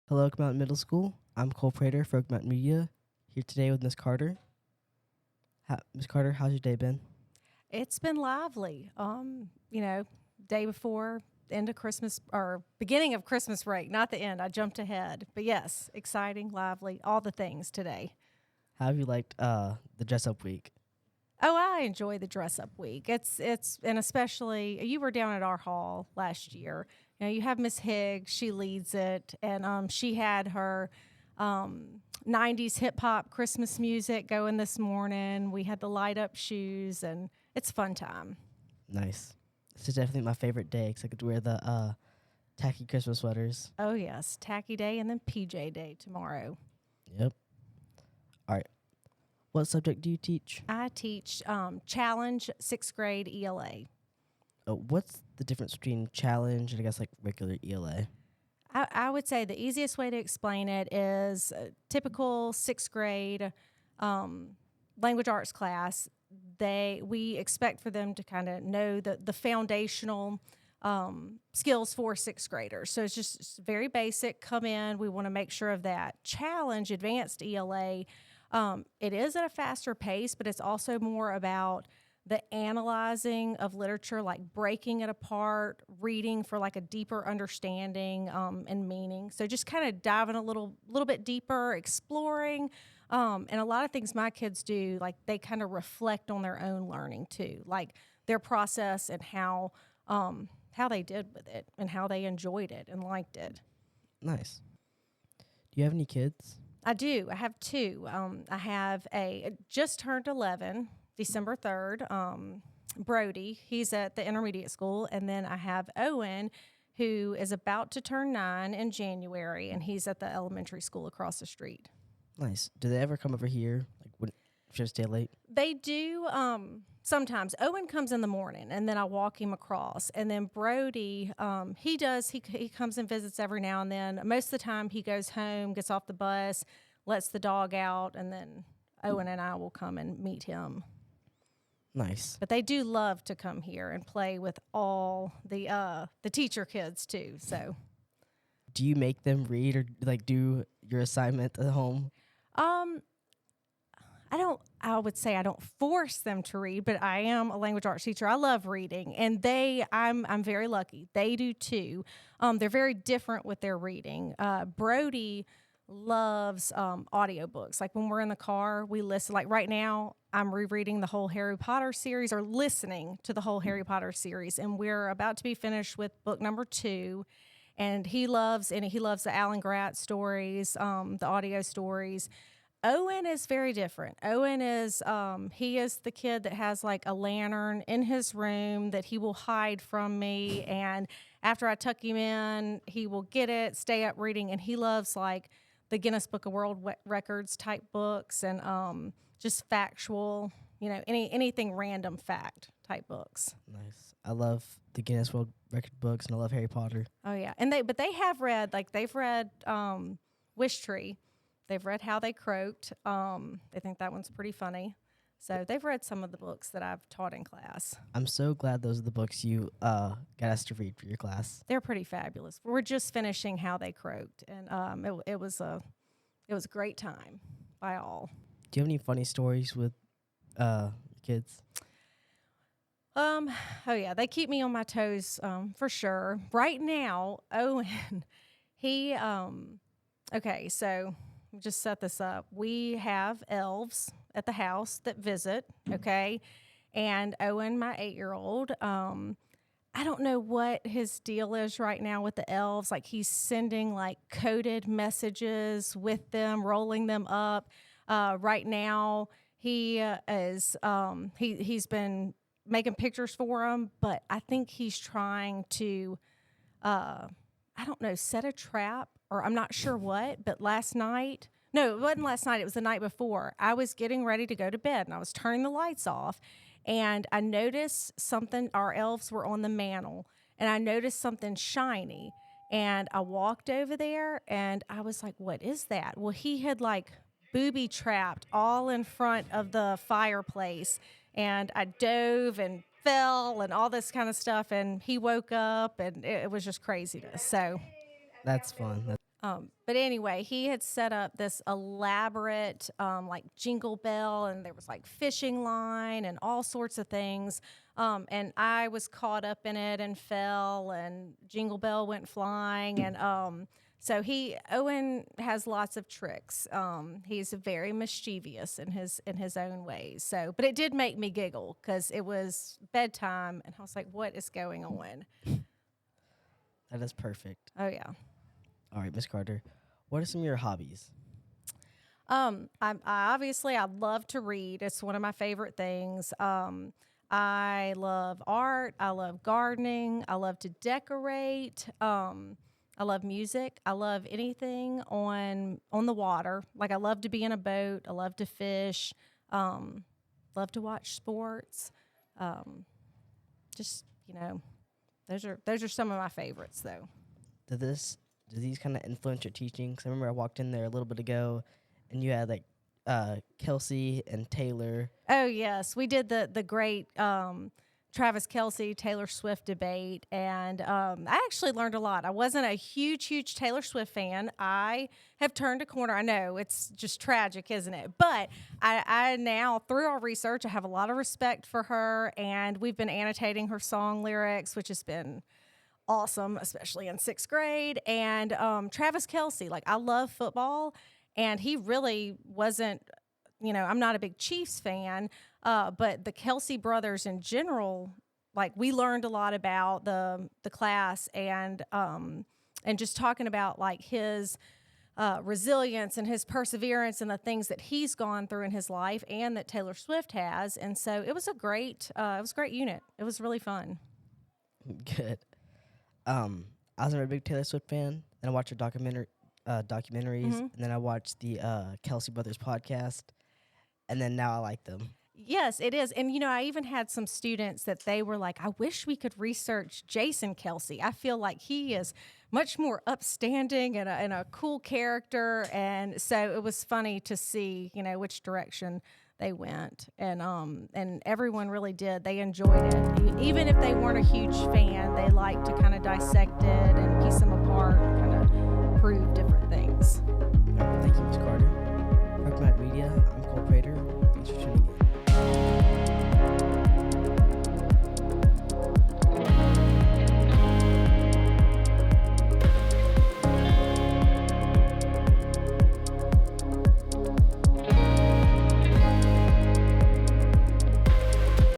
Hello, Oak Mountain Middle School. I'm Cole Prater for Oak Mountain Media, here today with Miss Carter. Miss Carter, how's your day been? It's been lively. Day before end of Christmas or beginning of Christmas break, not the end. I jumped ahead. But yes, exciting, lively, all the things today. How have you liked the dress up week? Oh, I enjoy the dress up week. It's and especially you were down at our hall last year. You have Miss Higgs, she leads it, and she had her 90s hip hop Christmas music going this morning. We had the light up shoes, and it's fun time. Nice. This is definitely my favorite day because I get to wear the tacky Christmas sweaters. Oh yes, tacky day and then PJ day tomorrow. Yep. All right. What subject do you teach? I teach Challenge 6th grade ELA. What's the difference between challenge and I guess like regular ELA? I would say the easiest way to explain it is a typical 6th grade language arts class. We expect for them to kind of know the foundational skills for 6th graders. So it's very basic. Come in. We want to make sure of that. Challenge advanced ELA. It is at a faster pace, but it's also more about the analyzing of literature, like breaking it apart, reading for like a deeper understanding and meaning. So just kind of diving a little bit deeper, exploring, and a lot of things my kids do, like they kind of reflect on their own learning too, like their process and how they did with it and how they enjoyed it and liked it. Nice. Do you have any kids? I do. I have two. I have a just turned 11, December 3rd, Brody. He's at the intermediate school. And then I have Owen, who is about to turn 9 in January, and he's at the elementary school across the street. Nice. Do they ever come over here? Like, when should I stay late? They do sometimes. Owen comes in the morning, and then I walk him across. And then Brody, he comes and visits every now and then. Most of the time, he goes home, gets off the bus, lets the dog out, and then Owen and I will come and meet him. Nice. But they do love to come here and play with all the teacher kids too. So, Do you make them read or like do your assignment at home? I would say I don't force them to read, but I am a language arts teacher. I love reading, and I'm very lucky. They do too. They're very different with their reading. Brody loves audiobooks. Like when we're in the car, we listen. Like right now, I'm rereading the whole Harry Potter series or listening to the whole Harry Potter series, and we're about to be finished with book number 2. And he loves the Alan Gratz stories, the audio stories. Owen is very different. Owen is he is the kid that has like a lantern in his room that he will hide from me, and after I tuck him in, he will get it, stay up reading, and he loves like the Guinness Book of World Records type books and just factual, anything random fact type books. Nice. I love the Guinness World Record books and I love Harry Potter. Oh yeah, and they have read they've read Wish Tree. They've read How They Croaked. They think that one's pretty funny. So they've read some of the books that I've taught in class. I'm so glad those are the books you got us to read for your class. They're pretty fabulous. We're just finishing How They Croaked, and it was a great time by all. Do you have any funny stories with your kids? Oh yeah, they keep me on my toes for sure. Right now, Owen, he okay, so just set this up. We have elves at the house that visit, okay? And Owen, my 8-year-old, I don't know what his deal is right now with the elves. Like he's sending like coded messages with them, rolling them up. Right now, he he's been making pictures for them, but I think he's trying to, I don't know, set a trap, or I'm not sure what, but no, it wasn't last night, it was the night before. I was getting ready to go to bed and I was turning the lights off, and I noticed something. Our elves were on the mantle, and I noticed something shiny, and I walked over there and I was like, what is that? Well, he had like booby trapped all in front of the fireplace, and I dove and fell and all this kind of stuff, and he woke up, and it was just craziness. So That's fun. But anyway, he had set up this elaborate, like jingle bell, and there was like fishing line and all sorts of things. And I was caught up in it and fell, and jingle bell went flying. And so Owen has lots of tricks. He's very mischievous in his own ways. So, but it did make me giggle because it was bedtime, and I was like, "What is going on?" That is perfect. Oh yeah. All right, Miss Carter, what are some of your hobbies? I love to read. It's one of my favorite things. I love art. I love gardening. I love to decorate. I love music. I love anything on the water. Like I love to be in a boat. I love to fish. Love to watch sports. Just those are some of my favorites though. Do these kind of influence your teaching? 'Cause I remember I walked in there a little bit ago, and you had like Kelsey and Taylor. Oh yes, we did the great Travis Kelce Taylor Swift debate, and I actually learned a lot. I wasn't a huge Taylor Swift fan. I have turned a corner. I know it's just tragic, isn't it? But I now, through our research, I have a lot of respect for her, and we've been annotating her song lyrics, which has been awesome, especially in 6th grade. And Travis Kelce, like I love football, and he really wasn't, I'm not a big Chiefs fan, but the Kelce brothers in general, like we learned a lot about the class, and just talking about like his resilience and his perseverance and the things that he's gone through in his life and that Taylor Swift has. And so it was a great unit. It was really fun. Good. I was a big Taylor Swift fan, and I watched her documentaries, and then I watched the Kelce Brothers podcast, and then now I like them. Yes, it is. And, I even had some students that they were like, I wish we could research Jason Kelce. I feel like he is much more upstanding and a cool character. And so it was funny to see, which direction they went. And everyone really did. They enjoyed it. Even if they weren't a huge fan, they liked to kind of dissect it and piece them apart and kind of prove different things. All right, thank you, Ms. Carter. For Media, I'm Cole Prater.